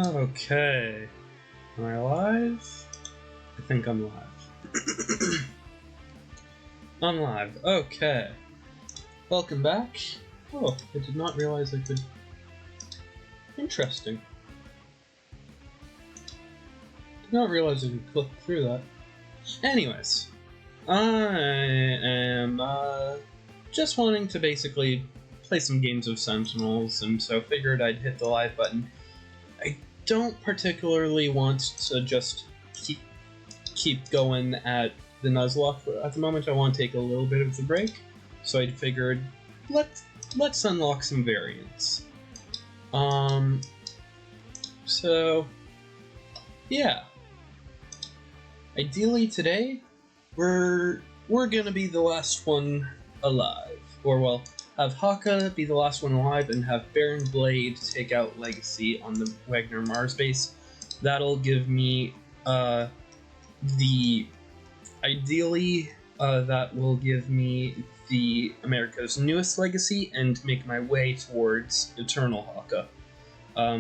Okay. Am I live? I think I'm live. I'm live. Okay. Welcome back. Oh, I did not realize I could... Interesting. Did not realize I could click through that. Anyways. I am, just wanting to basically play some games of Sentinels, and so figured I'd hit the live button. I don't particularly want to just keep going at the Nuzlocke. At the moment, I want to take a little bit of a break, so I figured let's unlock some variants. So yeah. Ideally today, we're gonna be the last one alive, or well, have Haka be the last one alive and have Baron Blade take out Legacy on the Wagnar Mars Base. That'll give me that will give me the America's newest Legacy and make my way towards Eternal Haka,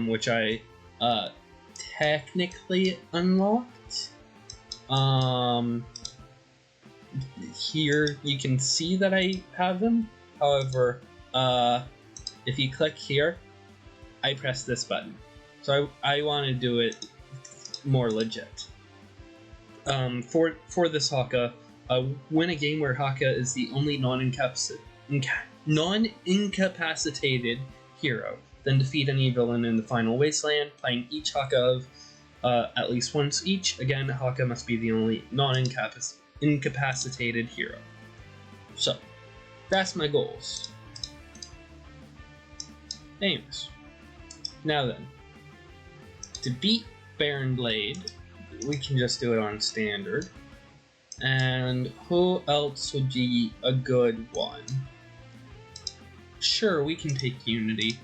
which I technically unlocked. Here you can see that I have them. However, if you click here, I press this button. So I want to do it more legit. For this Haka, win a game where Haka is the only non-incapacitated hero. Then defeat any villain in the final wasteland, playing each Haka of at least once each. Again, Haka must be the only non-incapacitated hero. So, that's my goals. Anyways, now then, to beat Baron Blade, we can just do it on standard. And who else would be a good one? Sure, we can take Unity.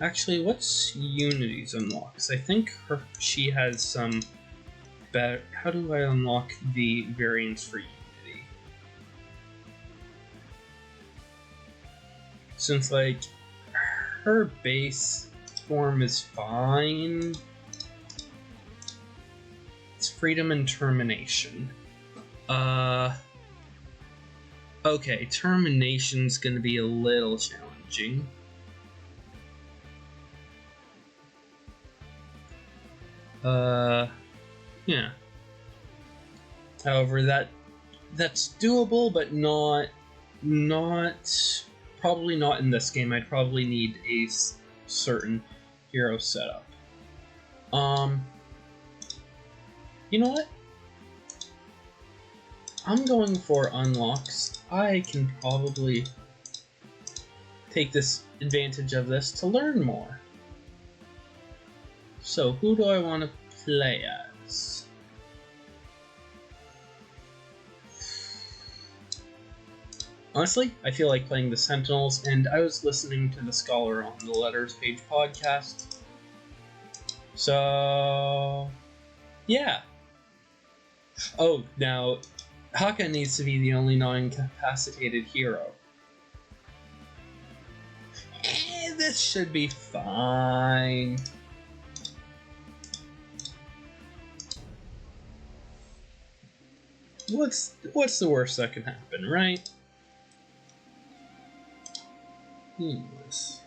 Actually, what's Unity's unlocks? I think she has some better... How do I unlock the variants for Unity? Since, like, her base form is fine. It's Freedom and Termination. Okay, Termination's gonna be a little challenging. Yeah. However, that's doable, but probably not in this game. I'd probably need a certain hero setup. You know what? I'm going for unlocks. I can probably take this advantage of this to learn more. So, who do I want to play as? Honestly, I feel like playing the Sentinels, and I was listening to the Scholar on the Letters Page podcast. So, yeah. Oh, now, Haka needs to be the only non-incapacitated hero. This should be fine. What's the worst that can happen, right? Yes.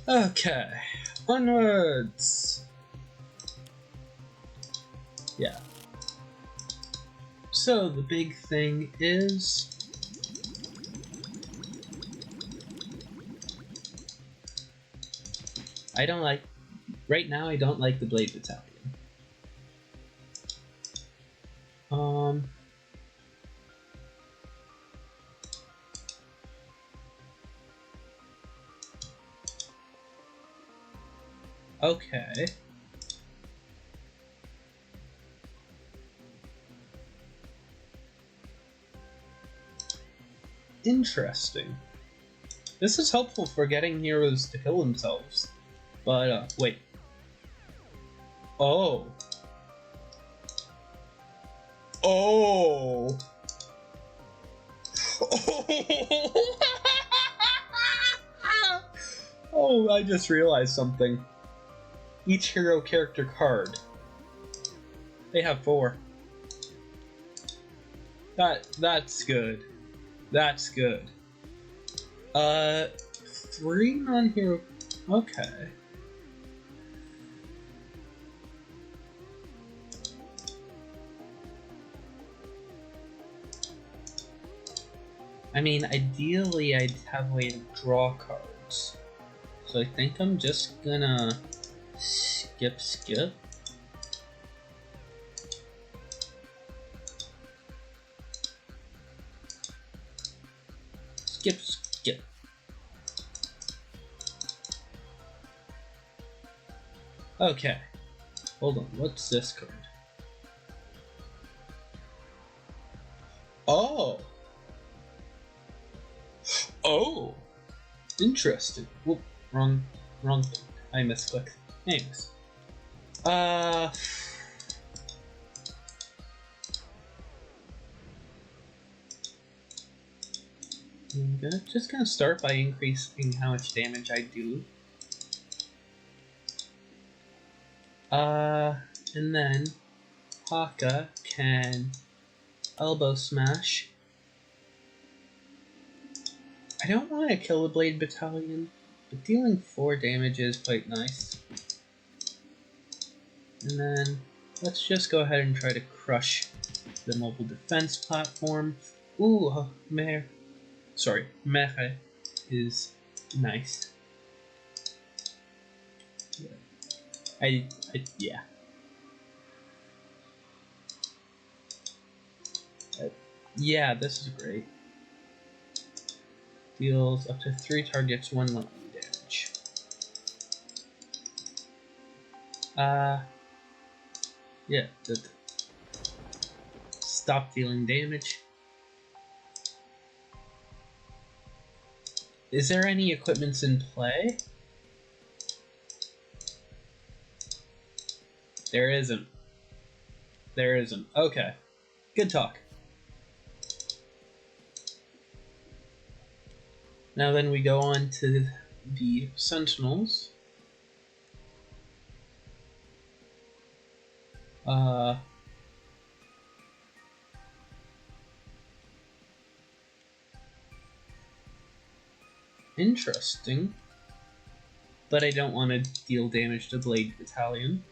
Okay, onwards. Yeah. So the big thing is right now I don't like the Blade Battalion. Okay. Interesting. This is helpful for getting heroes to kill themselves. But, wait. Oh. Oh. Oh, I just realized something. Each hero character card. They have 4. That's good. That's good. 3 non-hero. Okay. I mean, ideally, I'd have a way to draw cards. So I think I'm just gonna skip. Skip. Okay. Hold on, what's this card? Oh! Oh! Interesting. Whoop, wrong thing. I misclicked. Thanks. I'm just gonna start by increasing how much damage I do. And then Haka can elbow smash. I don't want to kill a Blade Battalion, but dealing 4 damage is quite nice. And then let's just go ahead and try to crush the mobile defense platform. Ooh, Mere is nice. Yeah. Yeah, this is great. Deals up to 3 targets 1 lightning damage. Yeah, stop dealing damage. Is there any equipments in play? There isn't. Okay. Good talk. Now then we go on to the Sentinels. Interesting. But I don't want to deal damage to Blade Battalion.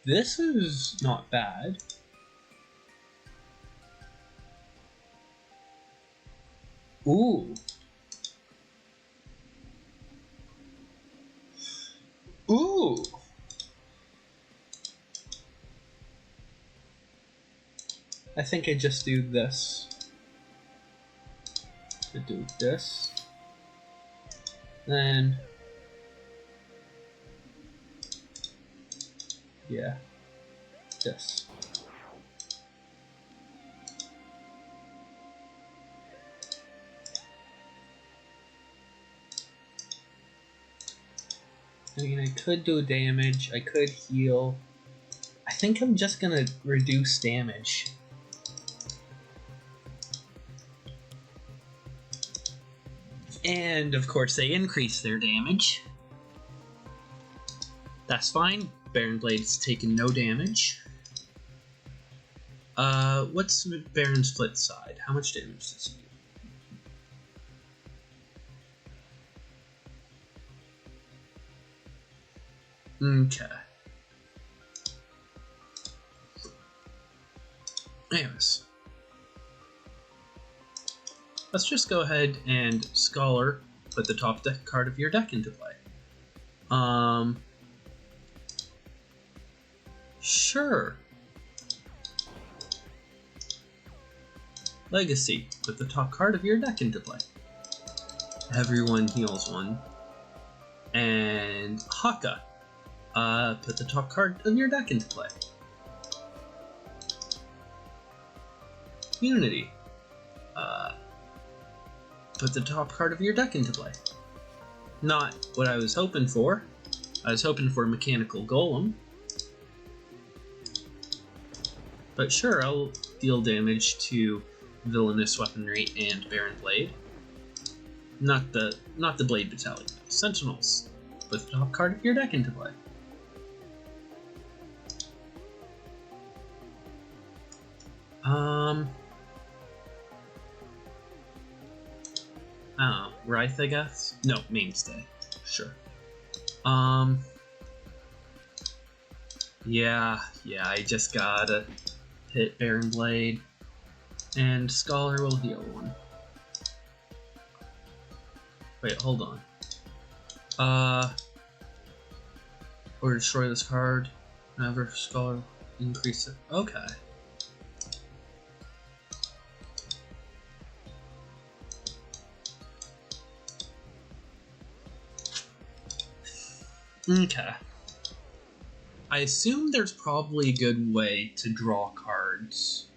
This is not bad. Ooh. Ooh. I think I just do this. To do this. Then. Yeah. This. I mean, I could do damage, I could heal. I think I'm just gonna reduce damage. And, of course, they increase their damage. That's fine. Baron Blade's taken no damage. What's Baron's flip side? How much damage does he do? Okay. Anyways. Let's just go ahead and Scholar, put the top deck card of your deck into play. Sure. Legacy, put the top card of your deck into play. Everyone heals 1. And Haka, put the top card of your deck into play. Unity, put the top card of your deck into play. Not what I was hoping for. I was hoping for a mechanical golem. But sure, I'll deal damage to villainous weaponry and Baron Blade. Not the Blade Battalion. Sentinels. Put the top card of your deck into play. I don't know, Wraith, I guess? No, Mainstay. Sure. Yeah, I just gotta hit Baron Blade, and Scholar will heal one. Wait, hold on. Or destroy this card. Whenever Scholar increase it. Okay. Okay. I assume there's probably a good way to draw cards.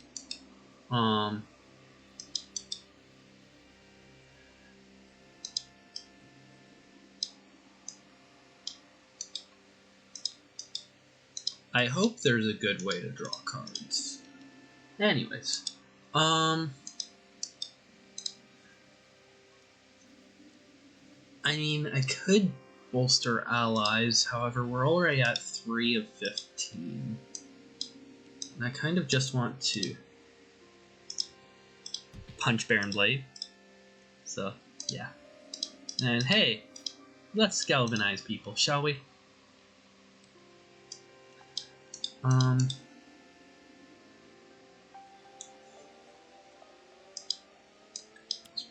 I hope there's a good way to draw cards. Anyways, I mean, I could bolster allies, however, we're already at 3 of 15. And I kind of just want to punch Baron Blade. So, yeah. And hey, let's galvanize people, shall we? Let's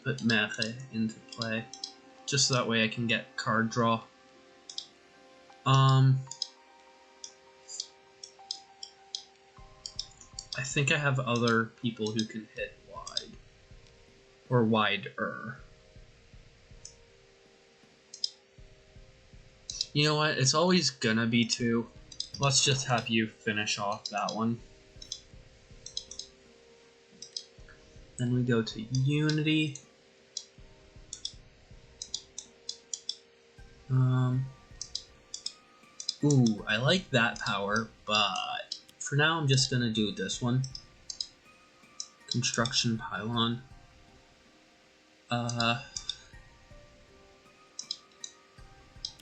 put Mere into play. Just so that way I can get card draw. I think I have other people who can hit wide. Or wider. You know what? It's always gonna be 2. Let's just have you finish off that one. Then we go to Unity. Ooh, I like that power, but for now I'm just gonna do this one. Construction Pylon.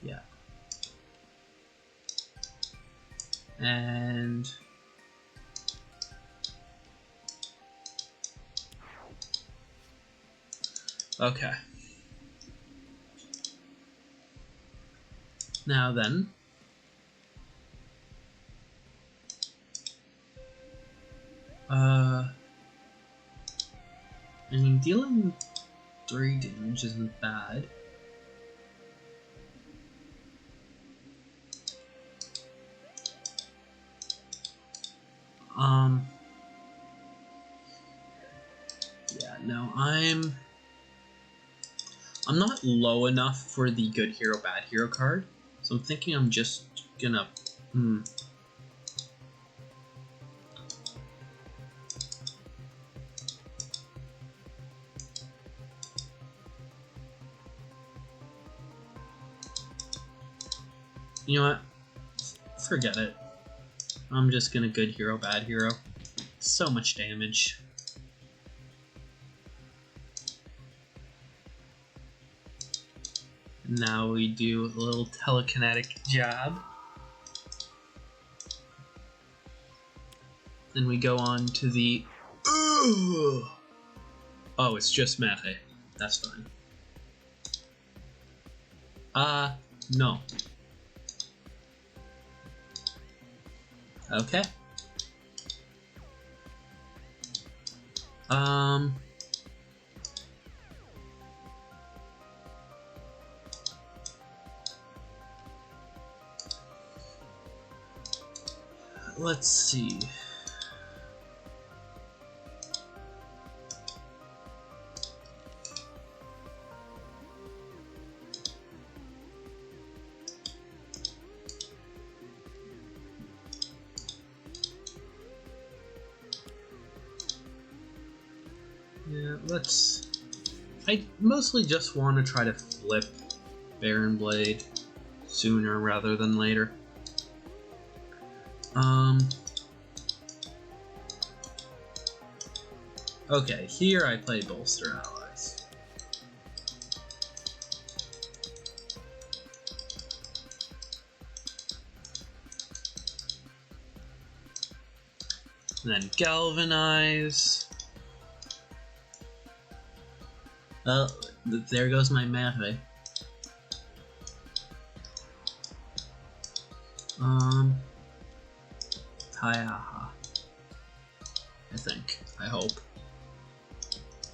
Yeah. And okay. Now then, I mean, dealing 3 damage isn't bad. Yeah, no, I'm not low enough for the good hero, bad hero card, so I'm thinking I'm just gonna, you know what? Forget it. I'm just gonna good hero, bad hero. So much damage. Now we do a little telekinetic jab. Then we go on to the... Oh, it's just Mere. That's fine. No. Okay. Let's see. Yeah, I mostly just want to try to flip Baron Blade sooner rather than later. Okay, here I play Bolster Allies. And then Galvanize. Well, there goes my Mave. Tachyon. I think. I hope.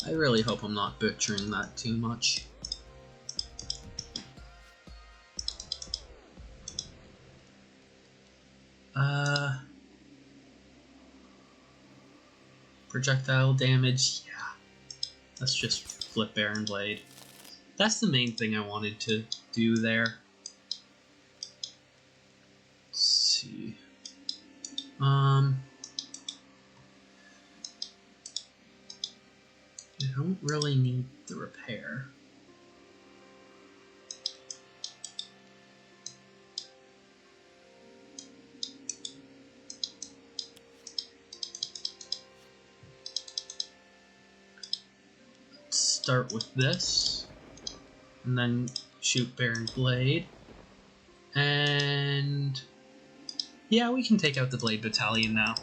I really hope I'm not butchering that too much. Projectile damage, yeah. Let's just flip Baron Blade. That's the main thing I wanted to do there. Let's see. I don't really need the repair. Let's start with this, and then shoot Baron Blade, and yeah, we can take out the Blade Battalion now.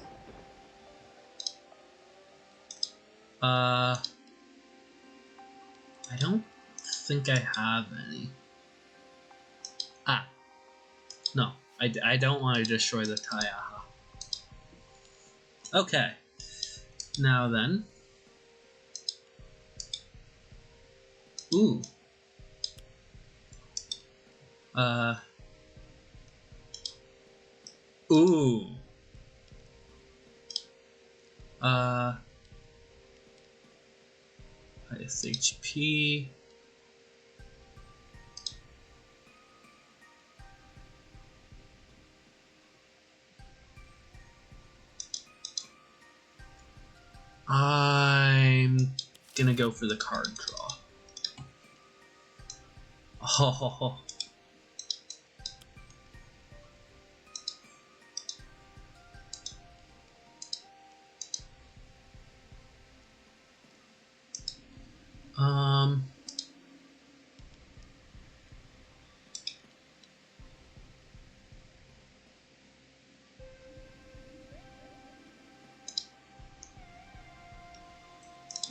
I don't think I have any. Ah. No, I don't want to destroy the Tachyon. Okay. Now then. Ooh. Ooh. Highest HP. I'm gonna go for the card draw. Oh.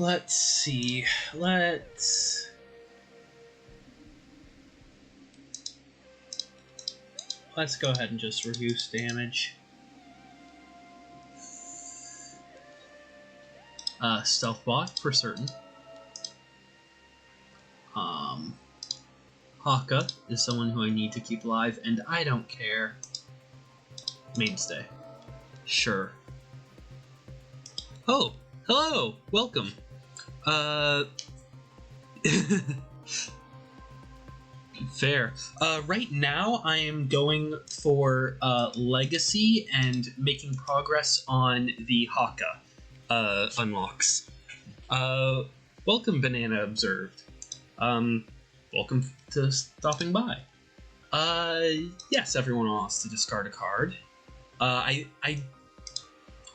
Let's see. Let's go ahead and just reduce damage. Stealth bot for certain. Haka is someone who I need to keep alive, and I don't care. Mainstay. Sure. Oh, hello! Welcome. Fair. Right now I am going for Legacy and making progress on the Haka unlocks. Welcome, Banana Observed. Welcome to stopping by. Yes, everyone wants to discard a card.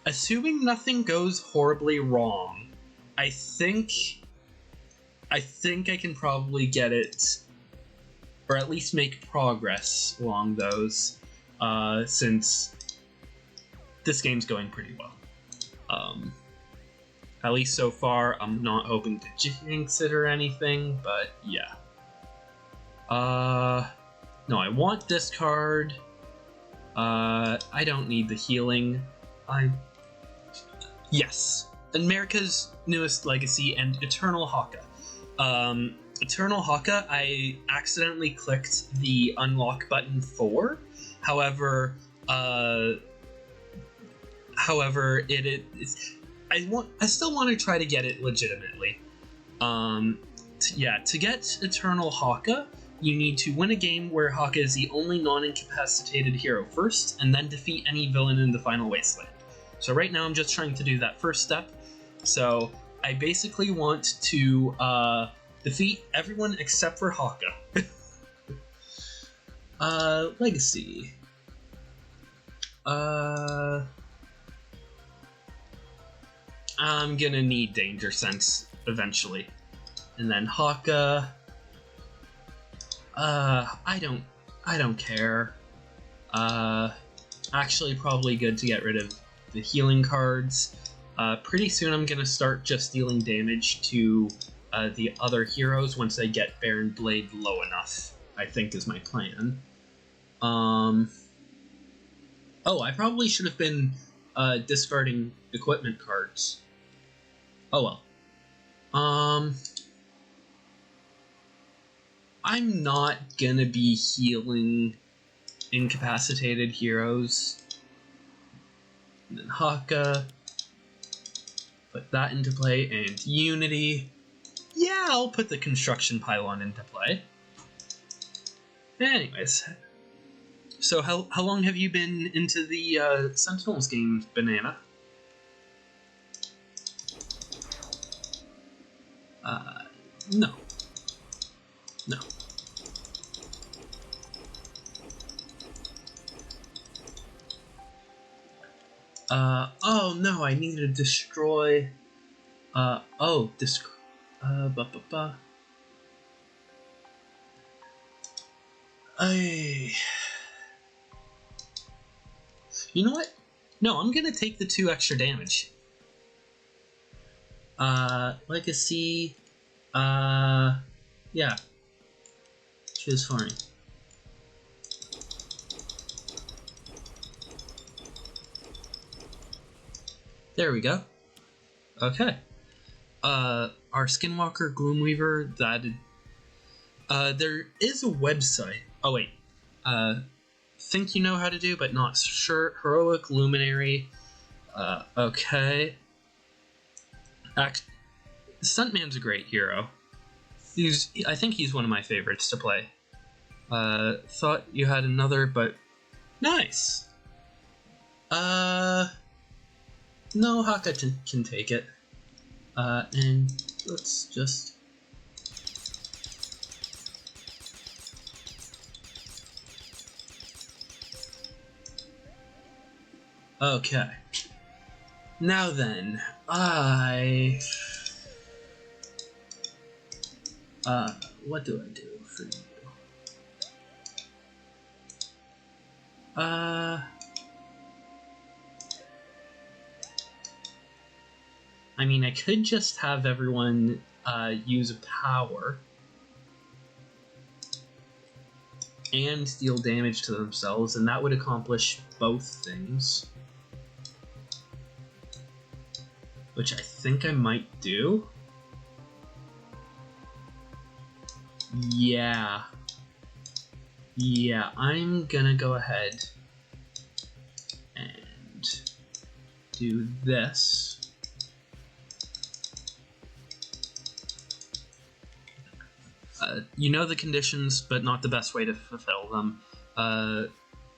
Assuming nothing goes horribly wrong, I think I can probably get it, or at least make progress along those, since this game's going pretty well. At least so far, I'm not hoping to jinx it or anything, but yeah. No, I want this card. I don't need the healing. Yes, America's newest legacy and Eternal Haka. Eternal Haka, I accidentally clicked the unlock button for. However, I still want to try to get it legitimately. To get Eternal Haka, you need to win a game where Haka is the only non-incapacitated hero first, and then defeat any villain in the final wasteland. So right now I'm just trying to do that first step. So I basically want to defeat everyone except for Haka. Legacy. I'm gonna need Danger Sense eventually. And then Haka. I don't care. Actually probably good to get rid of the healing cards. Pretty soon I'm gonna start just dealing damage to the other heroes once I get Baron Blade low enough, I think is my plan. Oh, I probably should have been discarding equipment cards. Oh well. I'm not gonna be healing incapacitated heroes. And then Haka. Put that into play, and Unity. Yeah, I'll put the construction pylon into play. Anyways. So how long have you been into the Sentinels game, Banana? No. No. Oh no, I need to destroy... You know what? No, I'm gonna take the 2 extra damage. Legacy... yeah. Choose farming. There we go. Okay. Our Skinwalker Gloomweaver, there is a website. Oh wait. Think you know how to do, but not sure. Heroic Luminary. Okay. Stuntman's a great hero. I think he's one of my favorites to play. Thought you had another, but nice. No, Haka can take it. And let's just... Okay. Now then, what do I do for you? I mean, I could just have everyone use a power and deal damage to themselves, and that would accomplish both things. Which I think I might do. Yeah. Yeah, I'm gonna go ahead and do this. You know the conditions, but not the best way to fulfill them.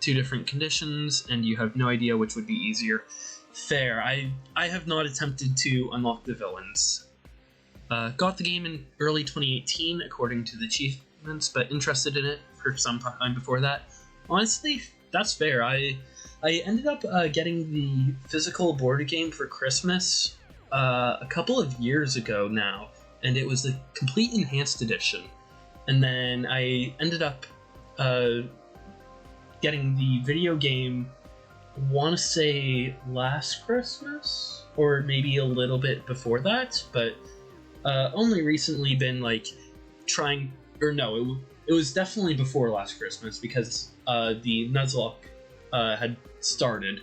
2 different conditions, and you have no idea which would be easier. Fair. I have not attempted to unlock the villains. Got the game in early 2018, according to the achievements, but interested in it for some time before that. Honestly, that's fair. I ended up getting the physical board game for Christmas a couple of years ago now, and it was the complete enhanced edition. And then I ended up getting the video game, I want to say last Christmas, or maybe a little bit before that, but only recently been like trying, or no, it was definitely before last Christmas because the Nuzlocke had started.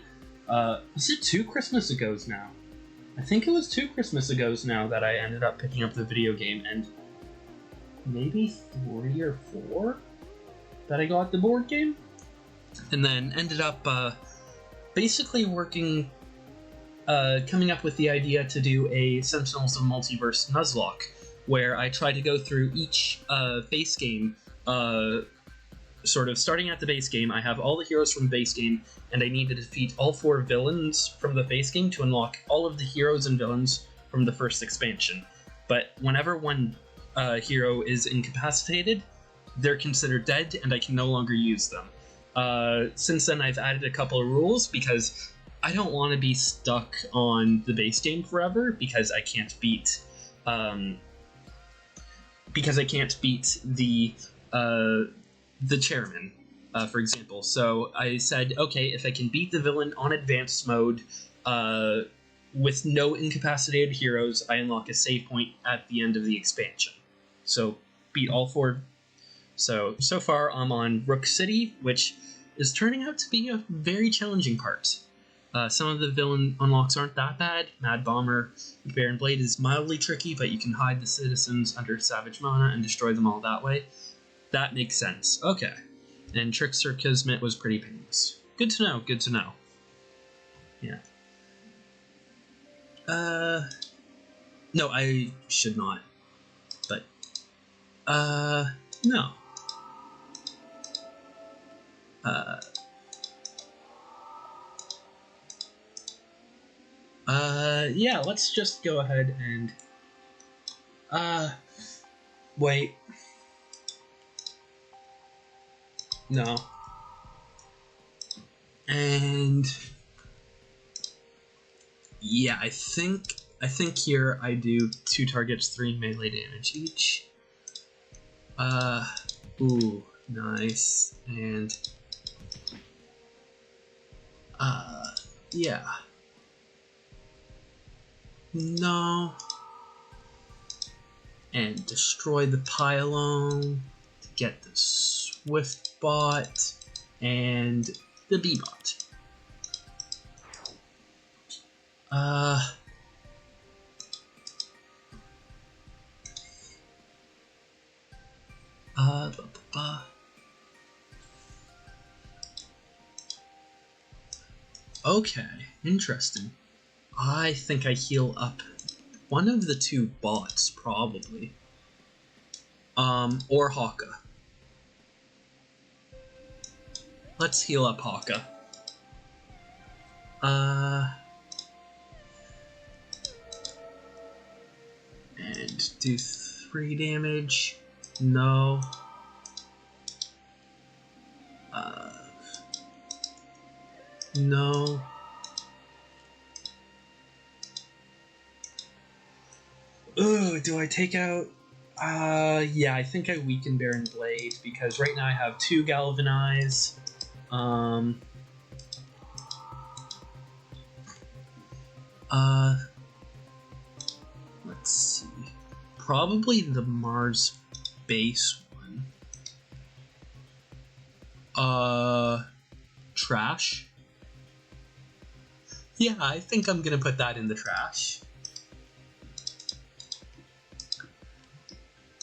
Was it 2 Christmas ago's now? I think it was 2 Christmas ago's now that I ended up picking up the video game, and maybe 3 or 4 that I got the board game, and then ended up basically working, coming up with the idea to do a Sentinels of Multiverse Nuzlocke, where I try to go through each base game, sort of starting at the base game. I have all the heroes from the base game, and I need to defeat all 4 villains from the base game to unlock all of the heroes and villains from the first expansion. But whenever one hero is incapacitated, they're considered dead and I can no longer use them. Since then, I've added a couple of rules because I don't want to be stuck on the base game forever because I can't beat the chairman, for example. So I said, okay, if I can beat the villain on advanced mode with no incapacitated heroes, I unlock a save point at the end of the expansion. So beat all four. So far I'm on Rook City, which is turning out to be a very challenging part. Some of the villain unlocks aren't that bad. Mad Bomber, Baron Blade is mildly tricky, but you can hide the citizens under Savage Mana and destroy them all that way. That makes sense. Okay. And Trickster Kismet was pretty painless. Good to know, good to know. Yeah. No, I should not. But, no. Yeah, let's just go ahead and, wait. No. And, yeah, I think here I do 2 targets, 3 melee damage each. Ooh, nice. And, yeah. No. And destroy the pylon to get the Swift bot and the B bot. Okay, interesting. I think I heal up one of the 2 bots, probably. Or Haka. Let's heal up Haka. And do 3 damage. No. No. Ooh, do I take out... yeah, I think I weaken Baron Blade, because right now I have 2 Galvanize. Let's see. Probably the Mars Base one. Trash? Yeah, I think I'm gonna put that in the trash.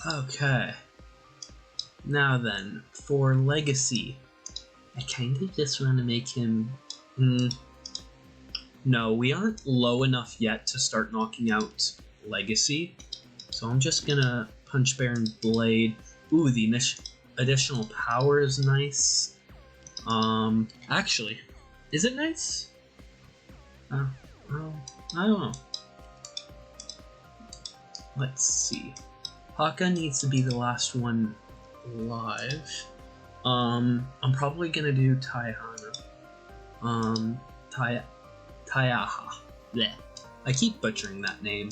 Okay. Now then, for Legacy, I kind of just want to make him... No, we aren't low enough yet to start knocking out Legacy, so I'm just gonna punch Baron Blade. Ooh, the additional power is nice. Actually, is it nice? I don't know. Let's see. Haka needs to be the last one alive. I'm probably gonna do Tayhana. Tayaha. Bleh. I keep butchering that name.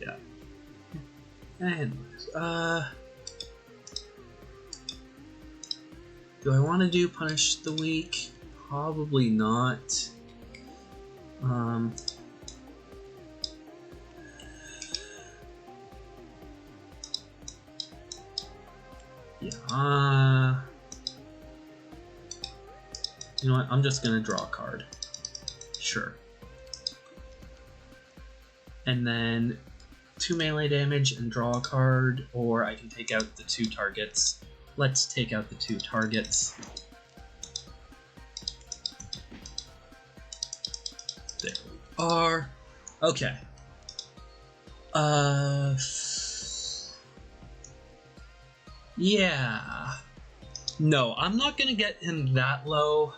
Yeah. Anyways, do I want to do Punish the Weak? Probably not. Yeah, you know what, I'm just gonna draw a card. Sure. And then 2 melee damage and draw a card, or I can take out the 2 targets. Let's take out the 2 targets. There we are. Okay. Yeah. No, I'm not gonna get him that low.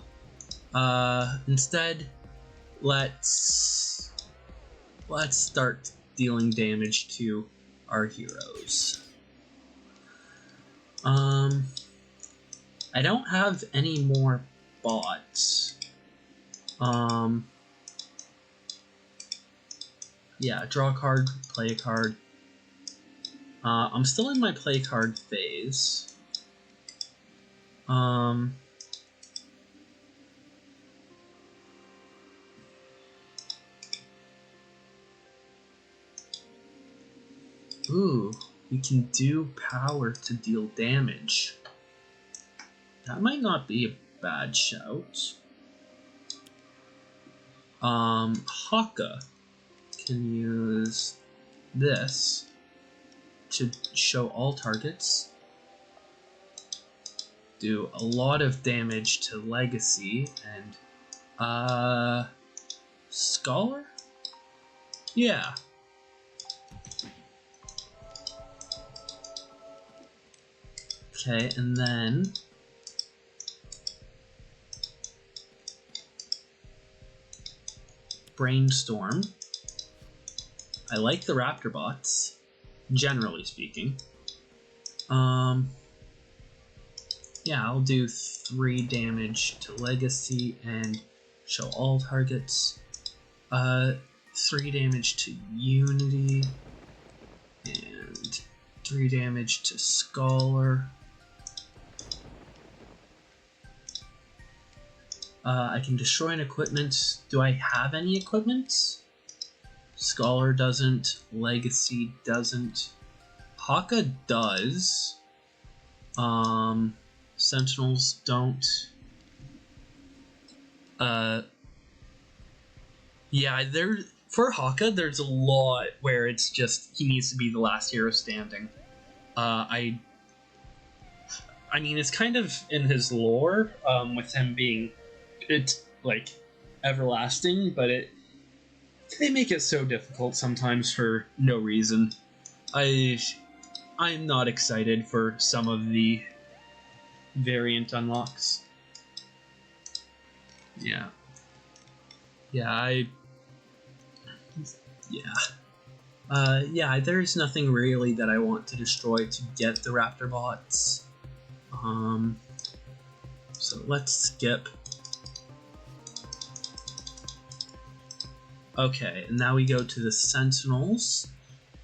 Instead, let's start dealing damage to our heroes. I don't have any more bots. Yeah, draw a card, play a card. I'm still in my play card phase. Ooh, you can do power to deal damage. That might not be a bad shout. Haka can use this to show all targets. Do a lot of damage to Legacy and Scholar? Yeah. Okay, and then Brainstorm. I like the Raptor bots, generally speaking. Yeah, I'll do 3 damage to Legacy and show all targets. 3 damage to Unity and 3 damage to Scholar. I can destroy an equipment. Do I have any equipment? Scholar doesn't. Legacy doesn't. Haka does. Sentinels don't. Yeah, for Haka, there's a lot where it's just he needs to be the last hero standing. I mean, it's kind of in his lore, with him being like everlasting, but they make it so difficult sometimes for no reason. I'm not excited for some of the variant unlocks. Yeah. Yeah, there's nothing really that I want to destroy to get the Raptor bots. So let's skip. Okay, and now we go to the Sentinels.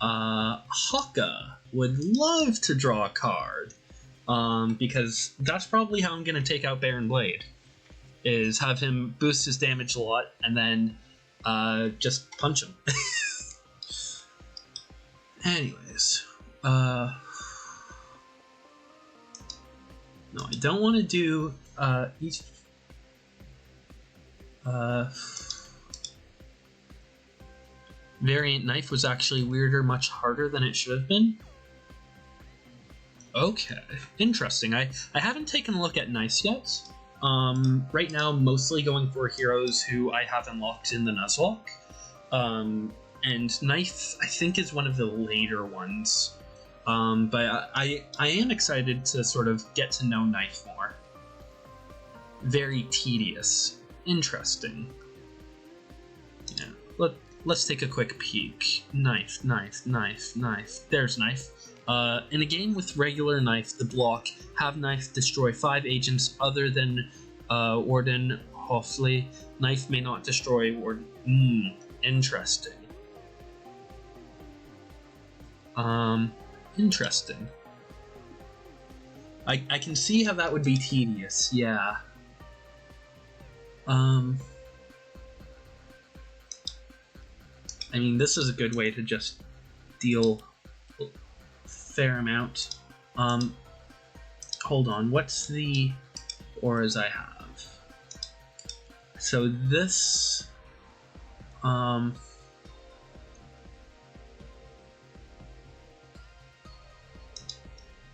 Haka would love to draw a card, because that's probably how I'm going to take out Baron Blade, is have him boost his damage a lot, and then just punch him. Anyways, no, I don't want to do each. Variant Knife was actually weirder, much harder than it should have been. Okay, interesting. I haven't taken a look at Knives yet. Right now, I'm mostly going for heroes who I have unlocked in the Nuzlocke. And Knife, I think, is one of the later ones. But I am excited to sort of get to know Knife more. Very tedious. Interesting. Yeah. Let's take a quick peek. Knife. There's Knife. In a game with regular Knife, the block, have Knife destroy 5 agents other than Warden Hoffley. Knife may not destroy Warden. Interesting. Interesting. I can see how that would be tedious, yeah. I mean, this is a good way to just deal a fair amount. Hold on, what's the auras I have? So this,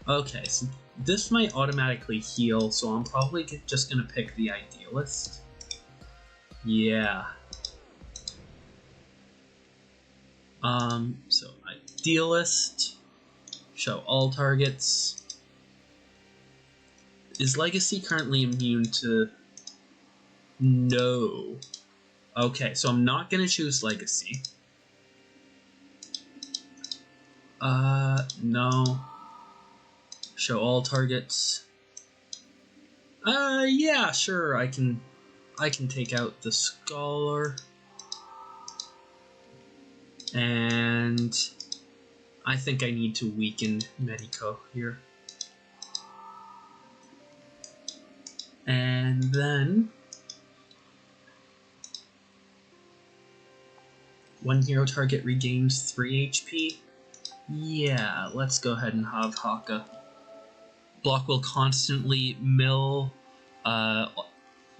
okay, so this might automatically heal, so I'm probably just gonna pick the Idealist. Yeah. So Idealist, show all targets. Is Legacy currently immune to... No. Okay, so I'm not gonna choose Legacy. No. Show all targets. Yeah, sure, I can take out the Scholar. And I think I need to weaken Medico here. And then one hero target regains 3 HP. Yeah, let's go ahead and have Haka. Block will constantly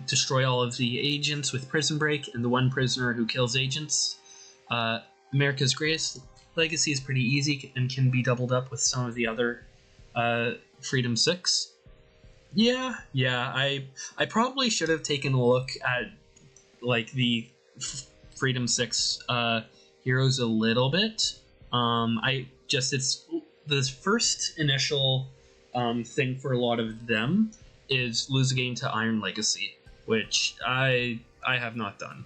destroy all of the agents with Prison Break, and the one prisoner who kills agents. America's Greatest Legacy is pretty easy and can be doubled up with some of the other Freedom 6. Yeah, I probably should have taken a look at like the Freedom 6 heroes a little bit. It's the first initial thing for a lot of them is lose a game to Iron Legacy, which I have not done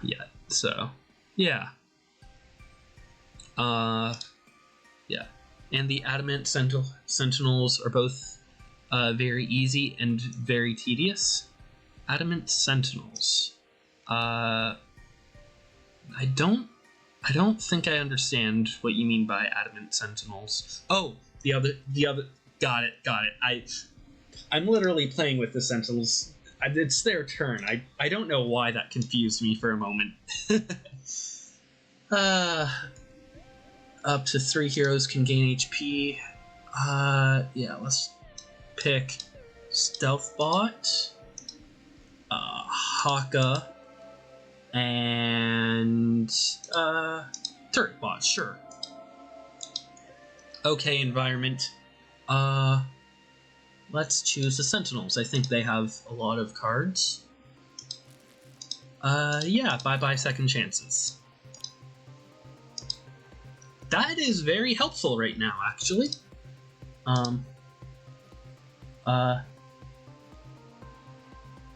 yet. So yeah. Yeah. And the Adamant Sentinels are both very easy and very tedious. Adamant Sentinels. I don't think I understand what you mean by Adamant Sentinels. Oh, the other. Got it. I'm literally playing with the Sentinels. It's their turn. I don't know why that confused me for a moment. Up to 3 heroes can gain HP. Yeah, let's pick Stealth Bot, Haka, and Turret Bot, sure. Okay, environment. Let's choose the Sentinels. I think they have a lot of cards. Yeah, bye-bye second chances. That is very helpful right now, actually.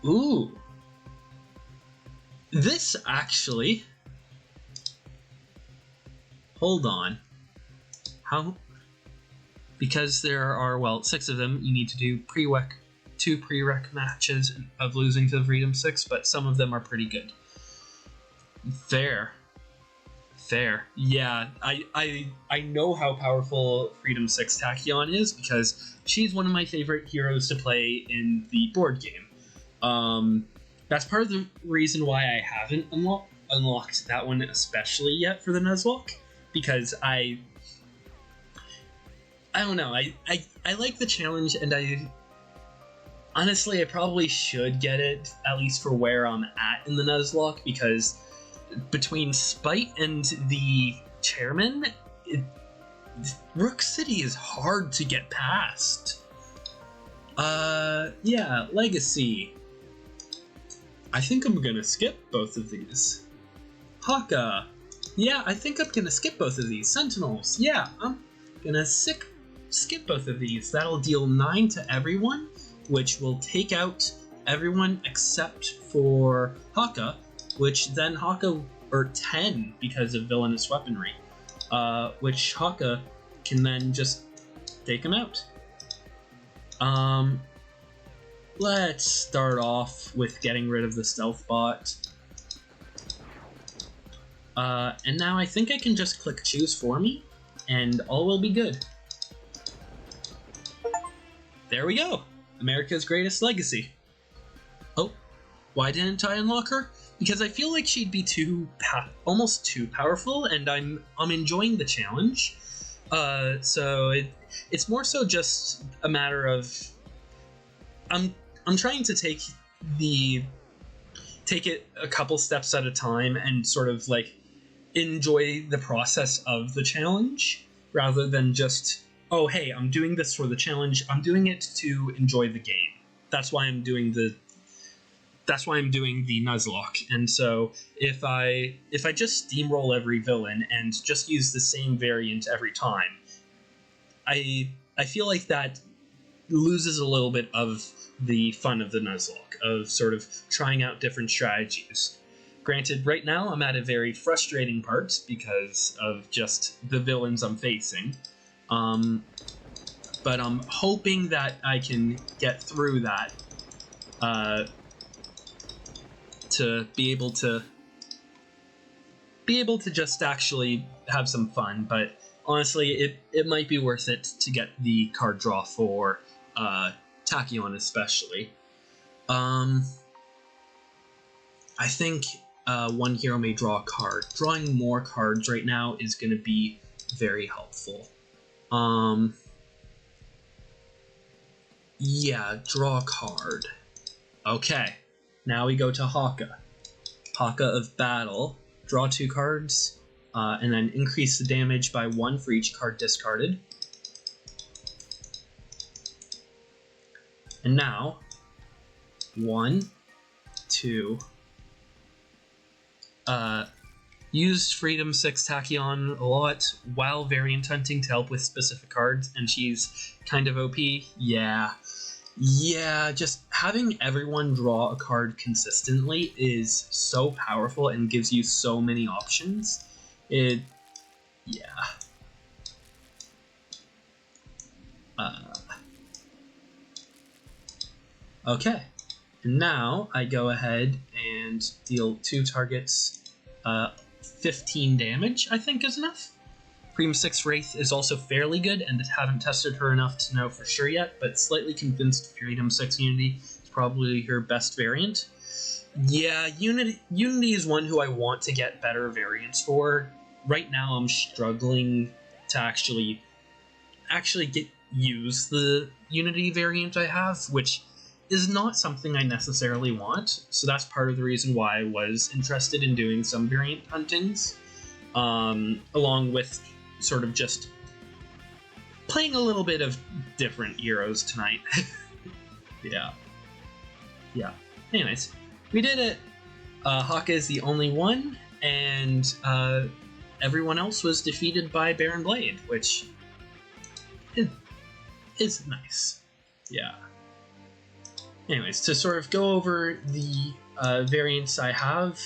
Ooh. This actually... Hold on. How... Because there are, well, 6 of them, you need to do 2 prereq matches of losing to Freedom 6, but some of them are pretty good. Fair. Yeah, I know how powerful Freedom 6 Tachyon is because she's one of my favorite heroes to play in the board game. That's part of the reason why I haven't unlocked that one especially yet for the Nuzlocke, because I don't know, I like the challenge, and honestly I probably should get it, at least for where I'm at in the Nuzlocke, because between Spite and the Chairman, Rook City is hard to get past. Yeah, Legacy. I think I'm gonna skip both of these. Haka. Yeah, I think I'm gonna skip both of these. Sentinels. Yeah, I'm gonna skip both of these. That'll deal 9 to everyone, which will take out everyone except for Haka, which then Haka, or 10 because of villainous weaponry, which Haka can then just take him out. Let's start off with getting rid of the Stealth Bot. And now I think I can just click choose for me, and all will be good. There we go! America's Greatest Legacy. Oh, why didn't I unlock her? Because I feel like she'd be almost too powerful, and I'm enjoying the challenge. So it's more so just a matter of I'm trying to take it a couple steps at a time and sort of like enjoy the process of the challenge rather than just, oh hey, I'm doing this for the challenge. I'm doing it to enjoy the game. That's why I'm doing the Nuzlocke. And so if I just steamroll every villain and just use the same variant every time, I feel like that loses a little bit of the fun of the Nuzlocke, of sort of trying out different strategies. Granted, right now I'm at a very frustrating part because of just the villains I'm facing. But I'm hoping that I can get through that to be able to just actually have some fun. But honestly, it might be worth it to get the card draw for Tachyon especially. I think one hero may draw a card. Drawing more cards right now is going to be very helpful. Yeah, draw a card. Okay, now we go to Haka. Haka of Battle. Draw 2 cards, and then increase the damage by 1 for each card discarded. And now, 1, 2. Used Freedom 6 Tachyon a lot while variant hunting to help with specific cards, and she's kind of OP. Yeah, just having everyone draw a card consistently is so powerful and gives you so many options. Okay. And now I go ahead and deal 2 targets 15 damage, I think is enough. Prima 6 Wraith is also fairly good, and haven't tested her enough to know for sure yet, but slightly convinced Freedom 6 Unity is probably her best variant. Yeah, Unity is one who I want to get better variants for. Right now I'm struggling to actually use the Unity variant I have, which is not something I necessarily want, so that's part of the reason why I was interested in doing some variant huntings, along with sort of just playing a little bit of different heroes tonight. Yeah. Anyways, we did it. Haka is the only one, and everyone else was defeated by Baron Blade, which is nice. Yeah. Anyways, to sort of go over the variants I have,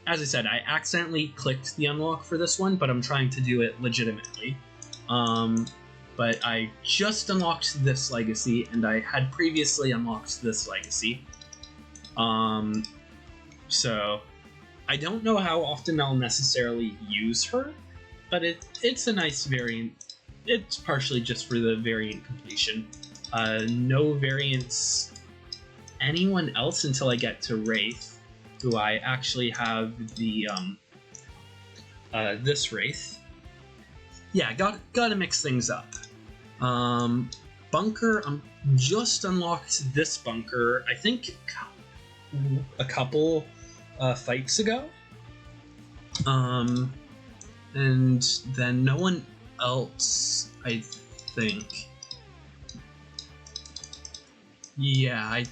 as I said, I accidentally clicked the unlock for this one, but I'm trying to do it legitimately. But I just unlocked this legacy, and I had previously unlocked this legacy. So I don't know how often I'll necessarily use her, but it's a nice variant. It's partially just for the variant completion. No variants anyone else until I get to Wraith, who I actually have the this Wraith. Yeah, gotta mix things up. Bunker, just unlocked this bunker, I think a couple fights ago. And then no one else, I think. Yeah,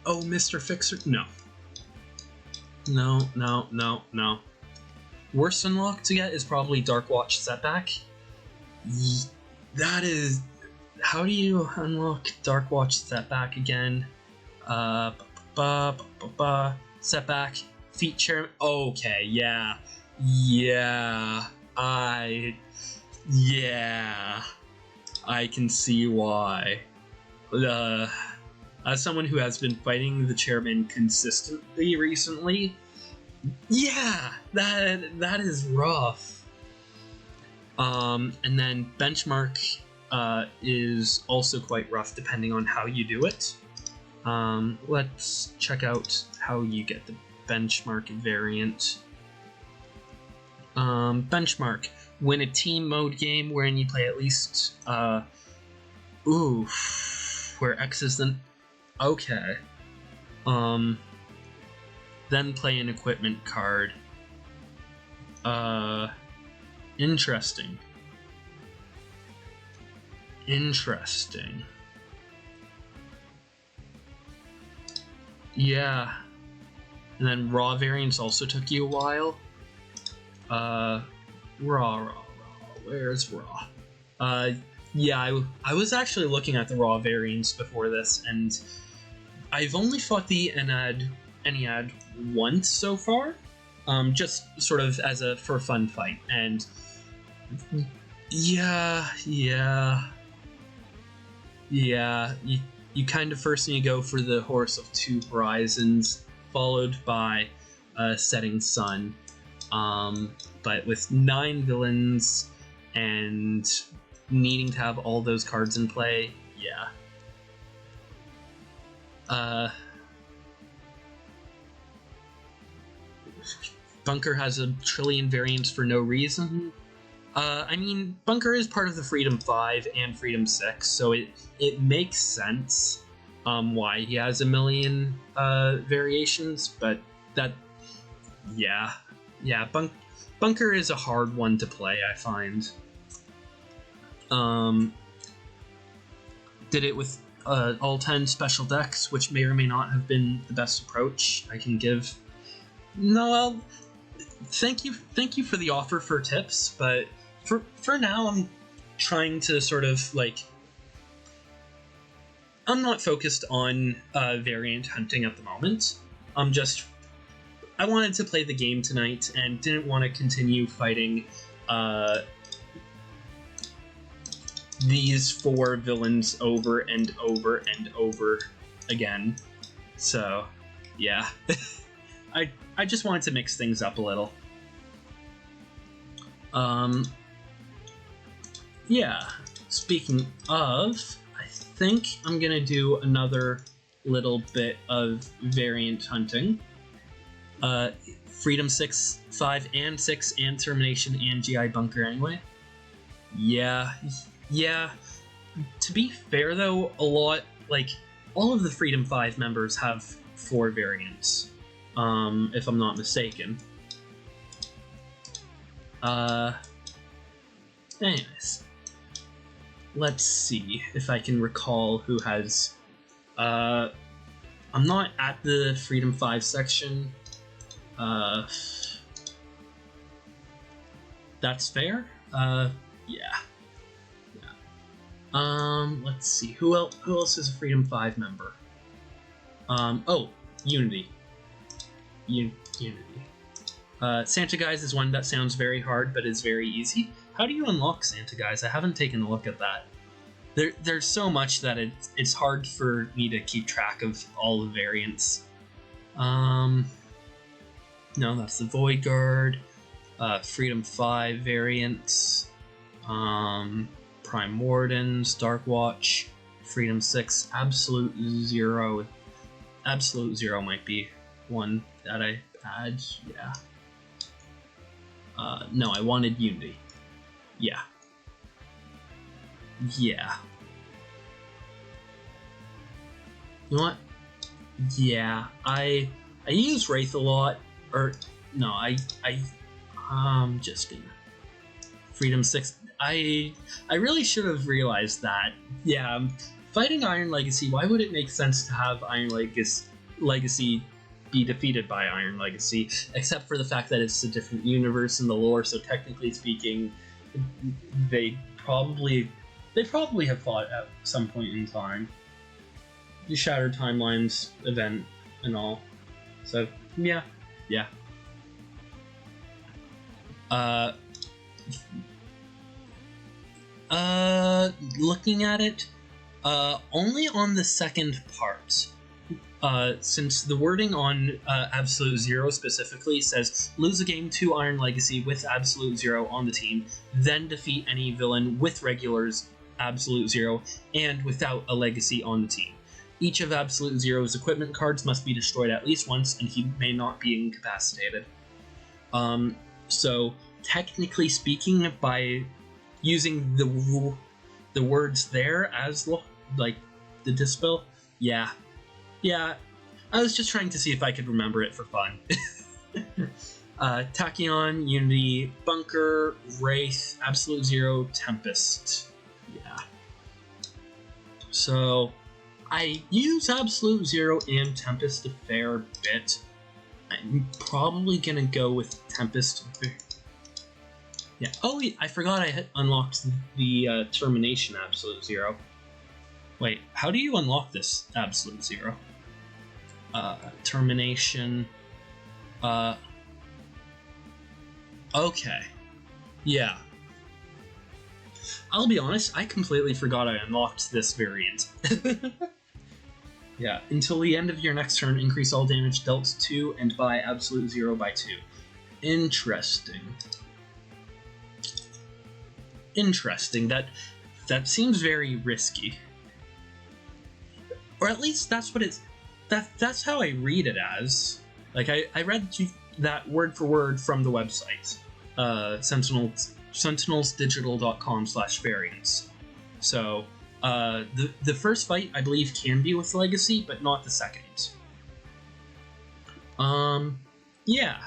oh, Mr. Fixer? No. Worst unlock to get is probably Dark Watch Setback. That is... How do you unlock Dark Watch Setback again? Setback, feature... Okay, yeah. I can see why. As someone who has been fighting the chairman consistently recently, yeah, that is rough. And then benchmark is also quite rough depending on how you do it. Let's check out how you get the benchmark variant. Benchmark. Win a team mode game wherein you play at least where X is the... Okay. Then play an equipment card. Interesting. Yeah. And then raw variants also took you a while. Raw. Where's raw? Yeah, I was actually looking at the raw variants before this, and I've only fought the Enad any ad once so far, just sort of as a for fun fight, and yeah, you kind of first need to go for the Horse of Two Horizons, followed by Setting Sun, but with 9 villains and needing to have all those cards in play, yeah. Bunker has a trillion variants for no reason. I mean, Bunker is part of the Freedom 5 and Freedom 6, so it makes sense why he has a million variations, but that, yeah, Bunker is a hard one to play, I find. Did it with all 10 special decks, which may or may not have been the best approach I can give. No, well, thank you for the offer for tips, but for now I'm trying to sort of like, I'm not focused on variant hunting at the moment. I wanted to play the game tonight and didn't want to continue fighting these 4 villains over and over and over again. So, yeah. I just wanted to mix things up a little. Yeah. Speaking of, I think I'm gonna do another little bit of variant hunting. Freedom 6, 5, and 6, and Termination, and GI Bunker anyway. Yeah. To be fair, though, all of the Freedom 5 members have 4 variants, if I'm not mistaken. Anyways. Let's see if I can recall who has... I'm not at the Freedom 5 section. That's fair? Yeah. Let's see. Who else is a Freedom 5 member? Oh, Unity. Unity. Santa Guys is one that sounds very hard, but is very easy. How do you unlock Santa Guys? I haven't taken a look at that. There's so much that it's hard for me to keep track of all the variants. No, that's the Void Guard. Freedom 5 variants. Prime Wardens, Dark Watch, Freedom 6, Absolute Zero. Absolute Zero might be one that I had, yeah. No, I wanted Unity. Yeah. You know what? Yeah, I use Wraith a lot, or, no, I'm just gonna... Freedom 6, I really should have realized that. Yeah, fighting Iron Legacy, why would it make sense to have Iron Legacy be defeated by Iron Legacy, except for the fact that it's a different universe in the lore, so technically speaking, they probably have fought at some point in time. The Shattered Timelines event and all. So, yeah. Looking at it, only on the second part. Since the wording on Absolute Zero specifically says, lose a game to Iron Legacy with Absolute Zero on the team, then defeat any villain with regulars Absolute Zero and without a Legacy on the team. Each of Absolute Zero's equipment cards must be destroyed at least once, and he may not be incapacitated. So, technically speaking, by using the words there as, like, the dispel, yeah, I was just trying to see if I could remember it for fun. Tachyon, Unity, Bunker, Wraith, Absolute Zero, Tempest. Yeah. So, I use Absolute Zero and Tempest a fair bit. I'm probably gonna go with Tempest. Yeah. Oh, wait, I forgot I had unlocked the Termination Absolute Zero. Wait, how do you unlock this Absolute Zero? Termination. Okay. Yeah. I'll be honest, I completely forgot I unlocked this variant. Yeah, until the end of your next turn, increase all damage dealt to 2 and by absolute 0 by 2. Interesting. Interesting. That seems very risky. Or at least that's what it's... That's how I read it as. Like, I read that word for word from the website. sentinelsdigital.com/variants. So, the first fight, I believe, can be with Legacy, but not the second. Yeah.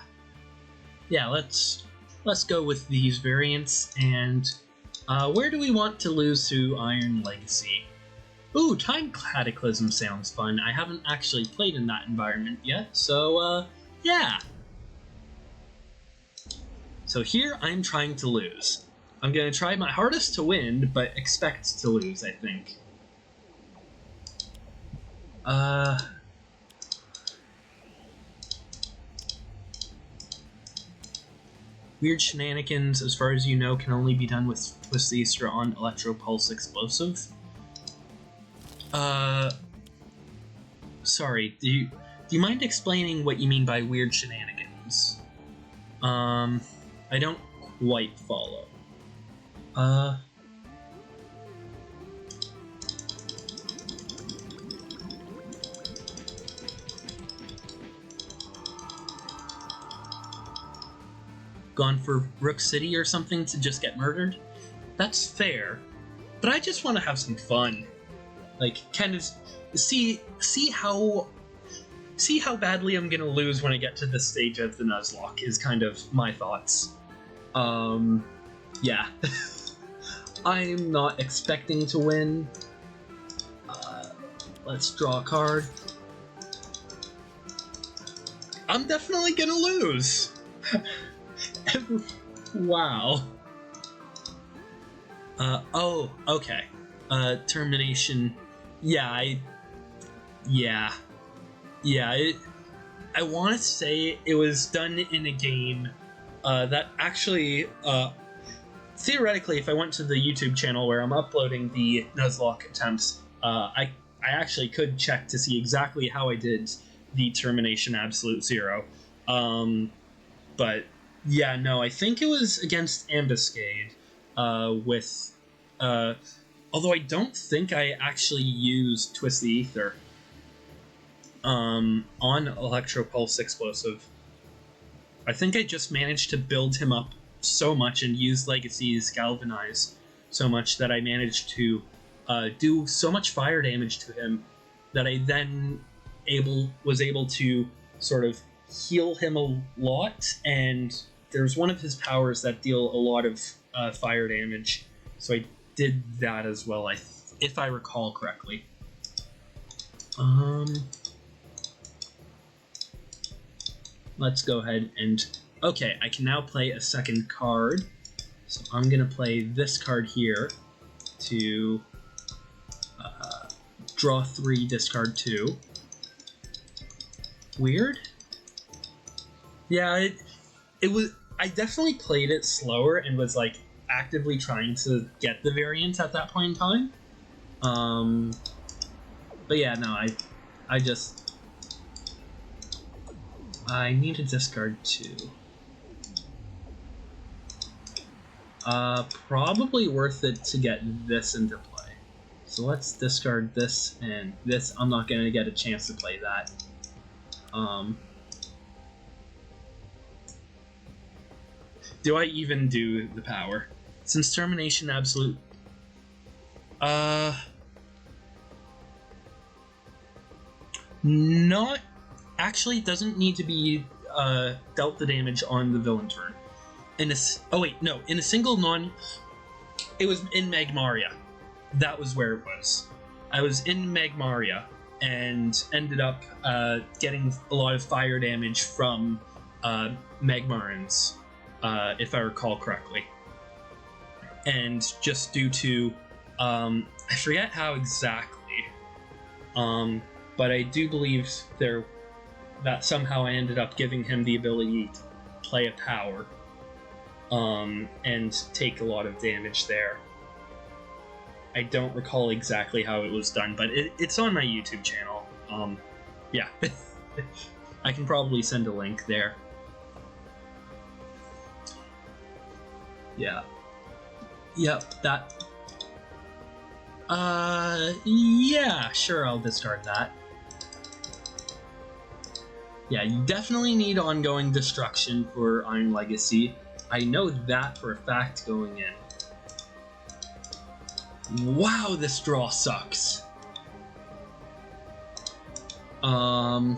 Yeah, let's go with these variants, and, where do we want to lose to Iron Legacy? Ooh, Time Cataclysm sounds fun. I haven't actually played in that environment yet, so, yeah. So here, I'm trying to lose. I'm gonna try my hardest to win, but expect to lose, I think. Weird shenanigans, as far as you know, can only be done with Twist the Easter on Electro Pulse Explosive. Sorry, do you mind explaining what you mean by weird shenanigans? I don't quite follow. Gone for Rook City or something to just get murdered? That's fair, but I just want to have some fun. Like, kind of see how badly I'm gonna lose when I get to this stage of the Nuzlocke is kind of my thoughts. Yeah. I'm not expecting to win. Let's draw a card. I'm definitely gonna lose! Wow. Oh, okay. Termination. Yeah, I want to say it was done in a game that actually, theoretically, if I went to the YouTube channel where I'm uploading the Nuzlocke attempts, I actually could check to see exactly how I did the Termination Absolute Zero. But yeah, no, I think it was against Ambuscade, with, although I don't think I actually used Twist the Ether on Electro Pulse Explosive. I think I just managed to build him up so much and use Legacy's Galvanize so much that I managed to do so much fire damage to him that I then was able to sort of heal him a lot, and there's one of his powers that deal a lot of fire damage, so I did that as well, if I recall correctly. Let's go ahead and... Okay, I can now play a second card. So I'm going to play this card here to draw 3, discard 2. Weird? Yeah, it was... I definitely played it slower and was, like, actively trying to get the variant at that point in time. But yeah, no, I need to discard 2. Probably worth it to get this into play. So let's discard this and this. I'm not going to get a chance to play that. Do I even do the power? Since Termination Absolute... Not... Actually, it doesn't need to be dealt the damage on the villain turn. In a single non... It was in Magmaria. That was where it was. I was in Magmaria and ended up getting a lot of fire damage from Magmarans, if I recall correctly. And just due to... I forget how exactly, but I do believe there that somehow I ended up giving him the ability to play a power and take a lot of damage there. I don't recall exactly how it was done, but it's on my YouTube channel. Yeah. I can probably send a link there. Yeah. Yep, that... yeah, sure, I'll discard that. Yeah, you definitely need ongoing destruction for Iron Legacy. I know that for a fact going in. Wow, this draw sucks. Ow.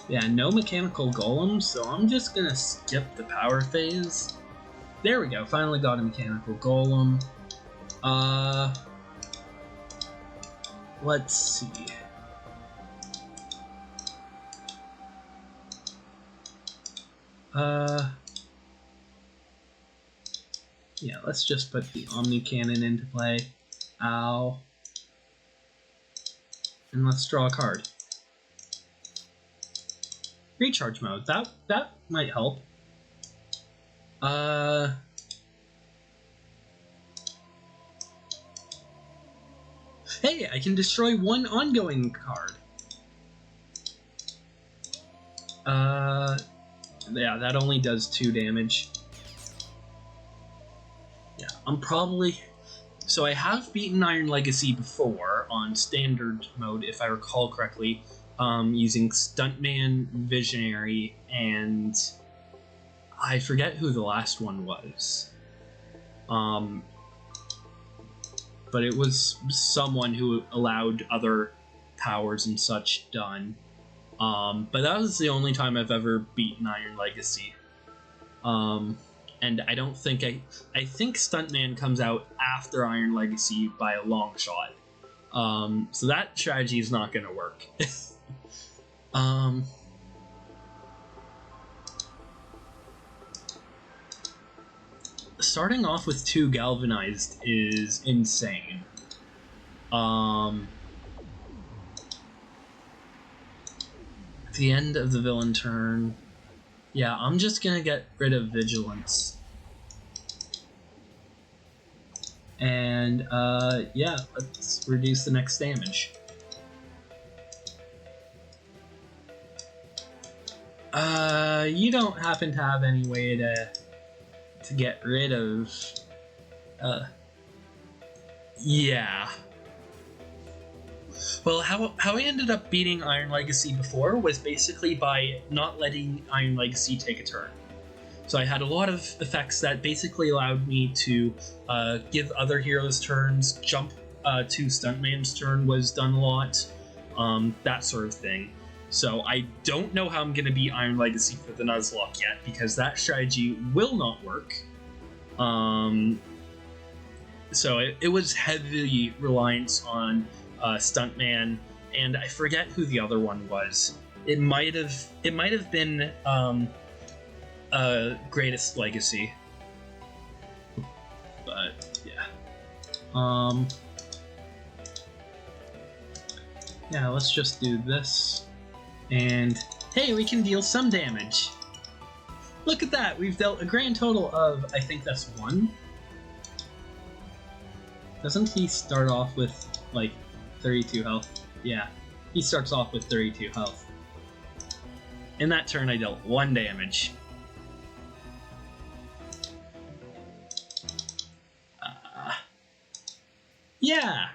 Yeah, no mechanical golems, so I'm just gonna skip the power phase. There we go, finally got a mechanical golem. Let's see. Yeah, let's just put the Omni Cannon into play. Ow. And let's draw a card. Recharge mode. That might help. Hey, I can destroy one ongoing card. Yeah, that only does 2 damage. Yeah, I'm probably... So I have beaten Iron Legacy before on standard mode, if I recall correctly, using Stuntman, Visionary, and I forget who the last one was. But it was someone who allowed other powers and such done. But that was the only time I've ever beaten Iron Legacy. And I don't think I think Stuntman comes out after Iron Legacy by a long shot. So that strategy is not going to work. Starting off with 2 Galvanized is insane. At the end of the villain turn, yeah, I'm just gonna get rid of Vigilance. And, yeah, let's reduce the next damage. You don't happen to have any way to get rid of... Yeah. Well, how I ended up beating Iron Legacy before was basically by not letting Iron Legacy take a turn. So I had a lot of effects that basically allowed me to give other heroes turns, jump to Stuntman's turn was done a lot, that sort of thing. So I don't know how I'm going to beat Iron Legacy for the Nuzlocke yet, because that strategy will not work. So it was heavily reliance on Stuntman, and I forget who the other one was. It might have been Greatest Legacy. But yeah. Yeah, let's just do this. And hey, we can deal some damage. Look at that! We've dealt a grand total of, I think that's 1. Doesn't he start off with, like, 32 health? Yeah, he starts off with 32 health. In that turn, I dealt 1 damage. Yeah!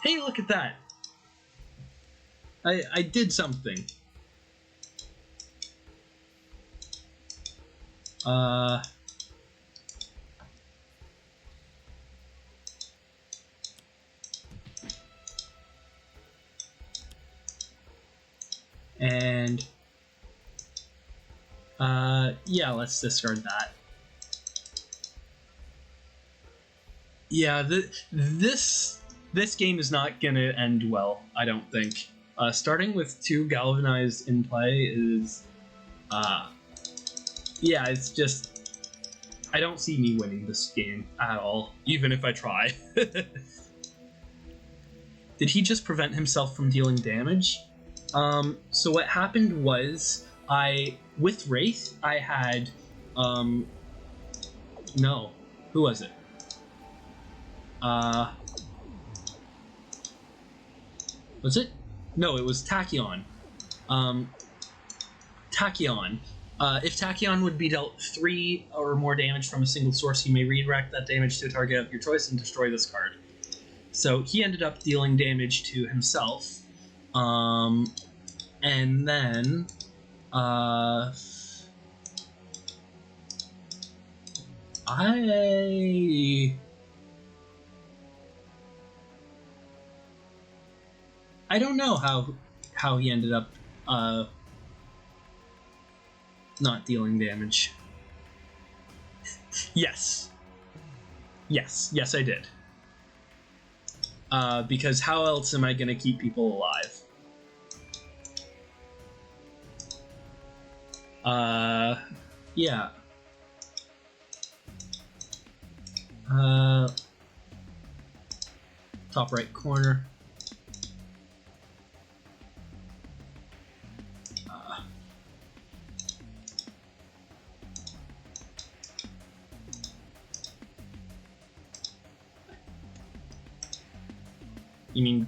Hey, look at that! I did something. And yeah, let's discard that. Yeah, this game is not gonna end well, I don't think. Starting with 2 galvanized in play is, yeah, it's just, I don't see me winning this game at all, even if I try. Did he just prevent himself from dealing damage? So what happened was, with Wraith, I had, no, who was it? Was it? No, it was Tachyon. Tachyon. If Tachyon would be dealt 3 or more damage from a single source, you may redirect that damage to a target of your choice and destroy this card. So he ended up dealing damage to himself. And then... I don't know how he ended up not dealing damage. Yes, I did. Because how else am I gonna keep people alive? Yeah. Top right corner. You mean...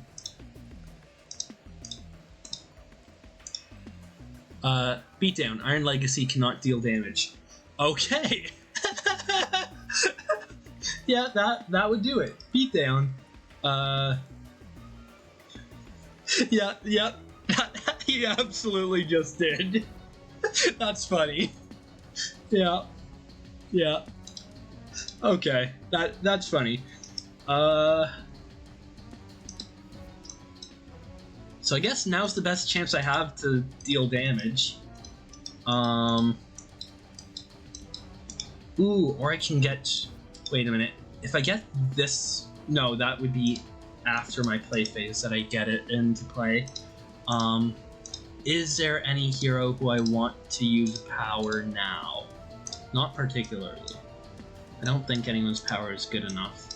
beatdown. Iron Legacy cannot deal damage. Okay! Yeah, that would do it. Beatdown. Yeah. He absolutely just did. That's funny. Yeah. Okay, that's funny. So I guess now's the best chance I have to deal damage. Ooh, or I can get... Wait a minute. If I get this... No, that would be after my play phase that I get it into play. Is there any hero who I want to use power now? Not particularly. I don't think anyone's power is good enough.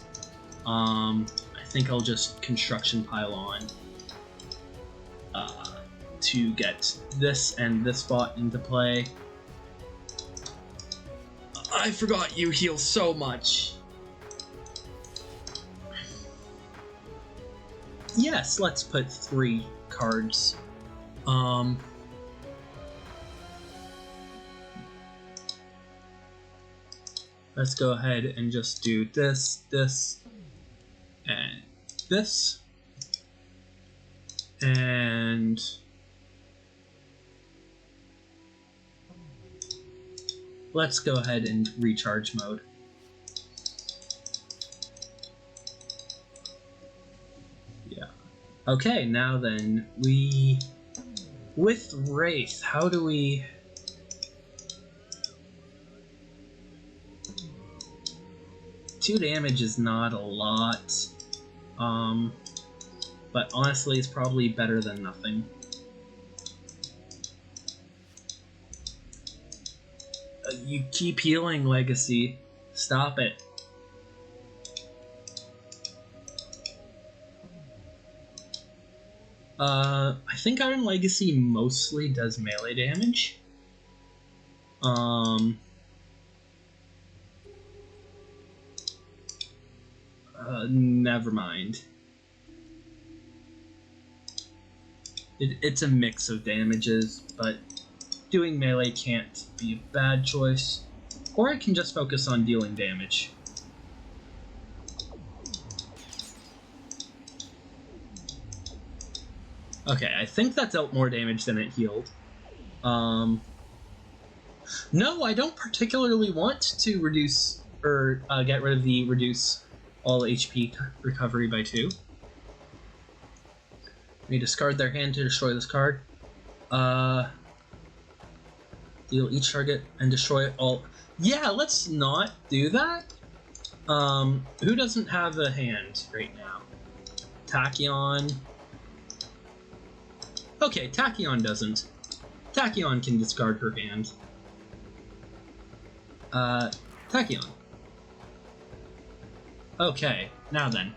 I think I'll just construction pile on. To get this and this bot into play. I forgot you heal so much. Yes, let's put 3 cards. Let's go ahead and just do this, and this. And let's go ahead and recharge mode. Yeah. Okay, now then, with Wraith, how do we... 2 damage is not a lot. But honestly, it's probably better than nothing. You keep healing, Legacy. Stop it. I think Iron Legacy mostly does melee damage. Never mind. It's a mix of damages, but doing melee can't be a bad choice. Or I can just focus on dealing damage. Okay, I think that dealt more damage than it healed. No, I don't particularly want to reduce, or get rid of the reduce all HP recovery by 2. We discard their hand to destroy this card. Deal each target and destroy all... Yeah, let's not do that. Who doesn't have a hand right now? Tachyon. Okay, Tachyon doesn't. Tachyon can discard her hand. Tachyon. Okay, now then.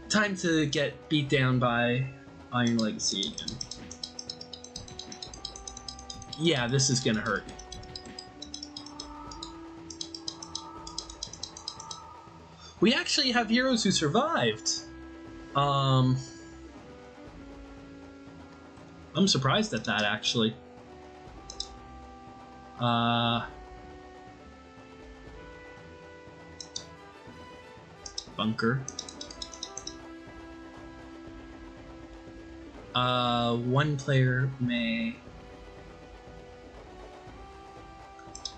Time to get beat down by Iron Legacy again. Yeah, this is gonna hurt. We actually have heroes who survived. I'm surprised at that, actually. Bunker. One player may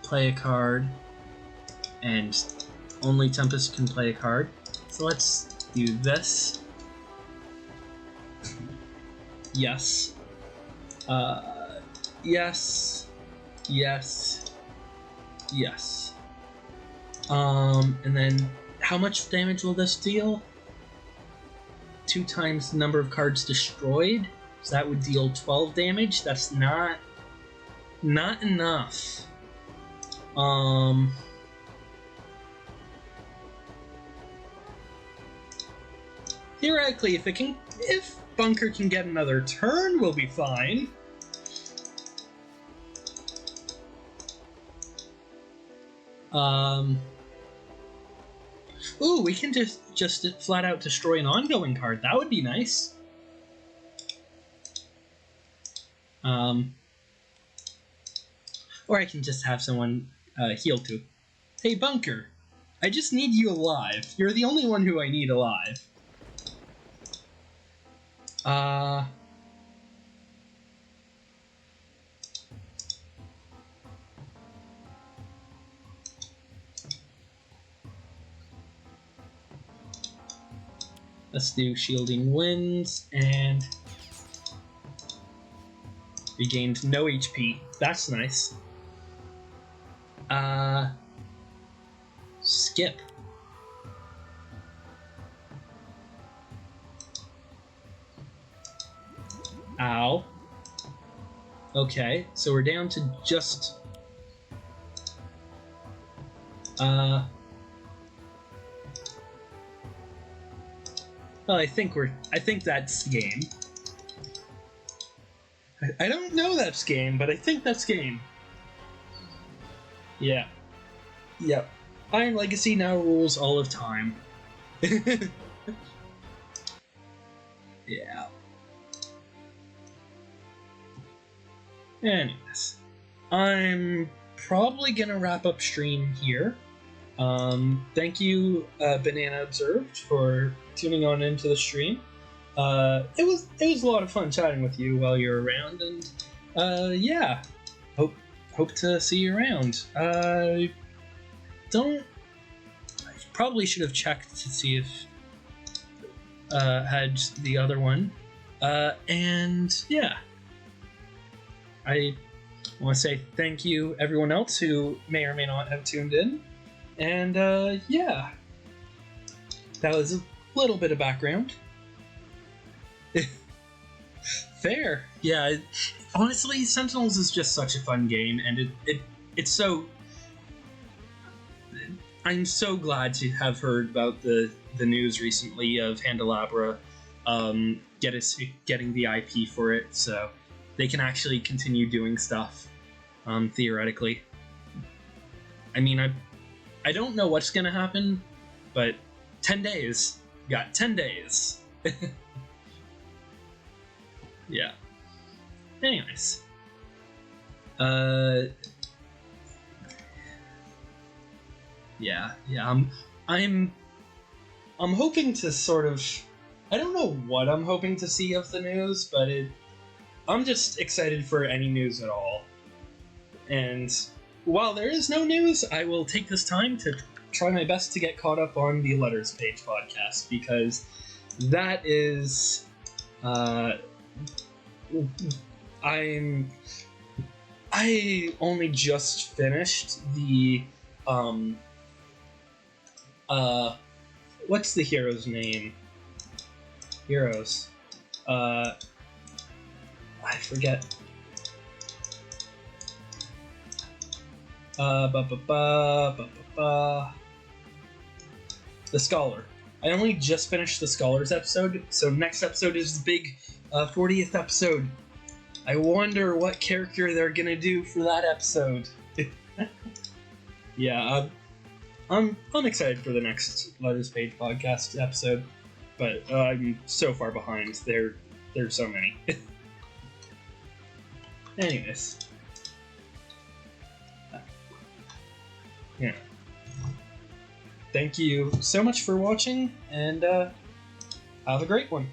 play a card, and only Tempest can play a card. So let's do this. Yes. Yes. Yes. Yes. And then how much damage will this deal? 2 times the number of cards destroyed. So that would deal 12 damage. That's not enough. Theoretically, if Bunker can get another turn, we'll be fine. Ooh, we can just flat out destroy an ongoing card. That would be nice. Or I can just have someone heal to. Hey, Bunker, I just need you alive. You're the only one who I need alive. Let's do Shielding Winds, and regained no HP. That's nice. Skip. Ow. Okay, so we're down to just... Well, I think that's game. I don't know that's game, but I think that's game. Yeah. Yep. Iron Legacy now rules all of time. Yeah. Anyways, I'm probably gonna wrap up stream here. Thank you, Banana Observed, for tuning on into the stream. It was a lot of fun chatting with you while you're around, and yeah, hope to see you around. I probably should have checked to see if had the other one, and yeah, I want to say thank you everyone else who may or may not have tuned in. And, yeah. That was a little bit of background. Fair. Yeah, honestly, Sentinels is just such a fun game, and it's so... I'm so glad to have heard about the news recently of Handelabra getting the IP for it, so they can actually continue doing stuff, theoretically. I mean, I don't know what's gonna happen, but 10 days. Got 10 days. Yeah. Anyways. Yeah. I'm hoping to sort of... I don't know what I'm hoping to see of the news, but I'm just excited for any news at all. And... while there is no news, I will take this time to try my best to get caught up on the Letters Page podcast, because that is... I only just finished the... what's the hero's name? Heroes. I forget. The Scholar. I only just finished the Scholar's episode, so next episode is the big 40th episode. I wonder what character they're gonna do for that episode. Yeah, I'm excited for the next Letters Page podcast episode, but I'm so far behind. There's so many. Anyways. Yeah. Thank you so much for watching, and have a great one.